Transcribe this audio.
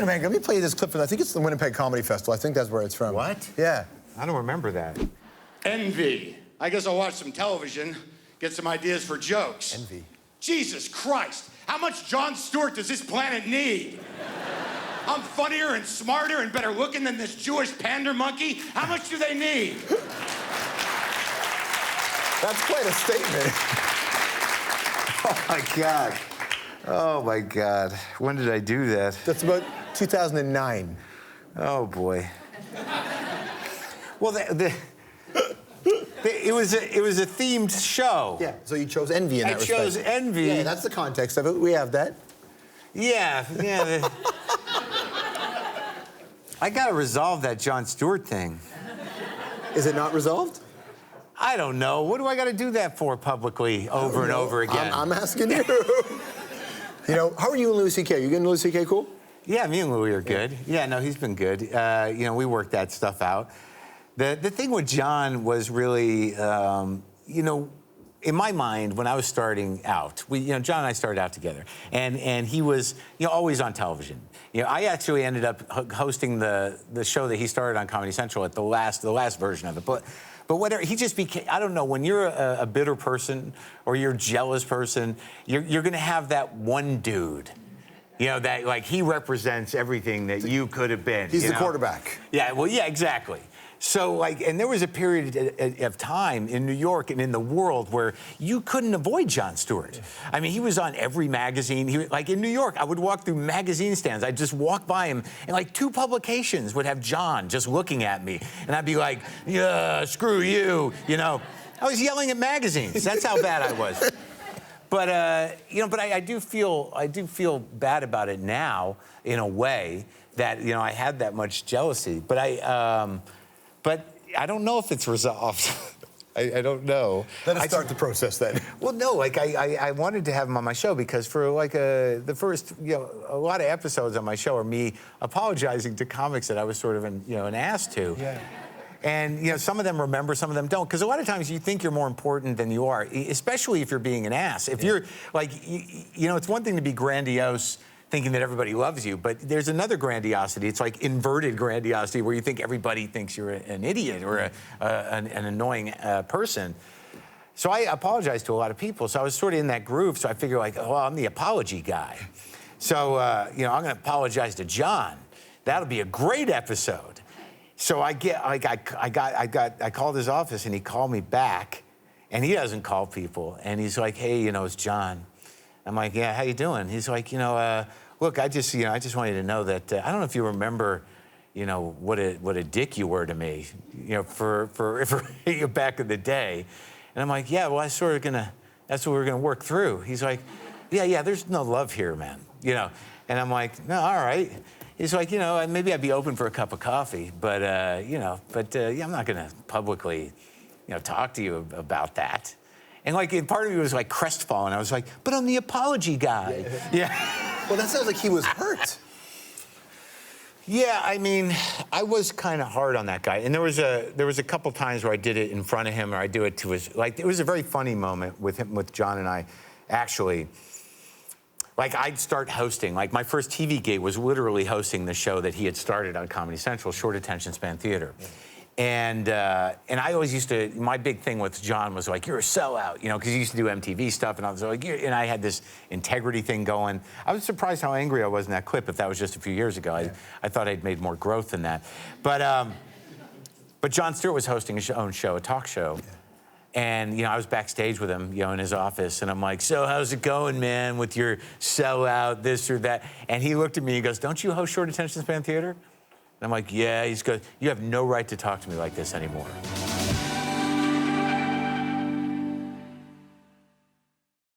of minute, let me play you this clip from, I think it's the Winnipeg Comedy Festival. I think that's where it's from. What? Yeah. I don't remember that. Envy. I guess I'll watch some television, get some ideas for jokes. Envy. Jesus Christ, how much Jon Stewart does this planet need? I'm funnier and smarter and better looking than this Jewish pander monkey. How much do they need? That's quite a statement. Oh, my God. Oh, my God. When did I do that? That's about 2009. Oh, boy. Well, it was a themed show. Yeah, so you chose envy in that respect. I chose envy. Yeah, that's the context of it. We have that. Yeah. I got to resolve that Jon Stewart thing. Is it not resolved? I don't know. What do I got to do that for publicly over and over again? I'm asking you. You know, how are you and Louis C.K.? Are you getting Louis C.K. cool? Yeah, me and Louie are good. Yeah, no, he's been good. You know, we worked that stuff out. The thing with Jon was really, you know, in my mind, when I was starting out, Jon and I started out together, and he was, always on television. I actually ended up hosting the show that he started on Comedy Central at the last version of it, but whatever, he just became, I don't know, when you're a bitter person or you're a jealous person, you're gonna have that one dude, that, like, he represents everything that you could have been. He's the quarterback. Yeah, well, yeah, exactly. So, like, and there was a period of time in New York and in the world where you couldn't avoid Jon Stewart. I mean, he was on every magazine. Like, in New York, I would walk through magazine stands. I'd just walk by him, and, like, 2 publications would have Jon just looking at me. And I'd be like, yeah, screw you, I was yelling at magazines. That's how bad I was. But, but I do feel bad about it now, in a way, that, I had that much jealousy. But I don't know if it's resolved. I don't know. Let us start the process then. Well, no, like I wanted to have him on my show because for like the first, a lot of episodes on my show are me apologizing to comics that I was sort of an ass to. Yeah. And some of them remember, some of them don't, because a lot of times you think you're more important than you are, especially if you're being an ass. If you're like, it's one thing to be grandiose, thinking that everybody loves you, but there's another grandiosity. It's like inverted grandiosity where you think everybody thinks you're an idiot or an annoying person. So I apologized to a lot of people. So I was sort of in that groove. So I figured, like, well, I'm the apology guy. So I'm going to apologize to Jon. That'll be a great episode. So I called his office and he called me back, and he doesn't call people. And he's like, hey, it's Jon. I'm like, yeah, how you doing? He's like, look, I just want you to know that I don't know if you remember, what a dick you were to me, for back in the day. And I'm like, yeah, well, that's what we're gonna work through. He's like, yeah, there's no love here, man, And I'm like, no, all right. He's like, maybe I'd be open for a cup of coffee, but I'm not gonna publicly, talk to you about that. And, like, part of me was, like, crestfallen. I was like, but I'm the apology guy. Yeah. Well, that sounds like he was hurt. Yeah, I mean, I was kind of hard on that guy. And there was a couple times where I did it in front of him, or I do it to his, like, it was a very funny moment with Jon and I, actually. Like, I'd start hosting. Like, my first TV gig was literally hosting the show that he had started on Comedy Central, Short Attention Span Theater. Yeah. And I always used to, my big thing with Jon was like, you're a sellout, because he used to do MTV stuff, and I was like, and I had this integrity thing going. I was surprised how angry I was in that clip, if that was just a few years ago. Yeah. I thought I'd made more growth than that. But Jon Stewart was hosting his own show, a talk show. Yeah. And, I was backstage with him, in his office, and I'm like, so how's it going, man, with your sellout, this or that? And he looked at me, he goes, don't you host Short Attention Span Theater? I'm like, yeah. He goes, you have no right to talk to me like this anymore.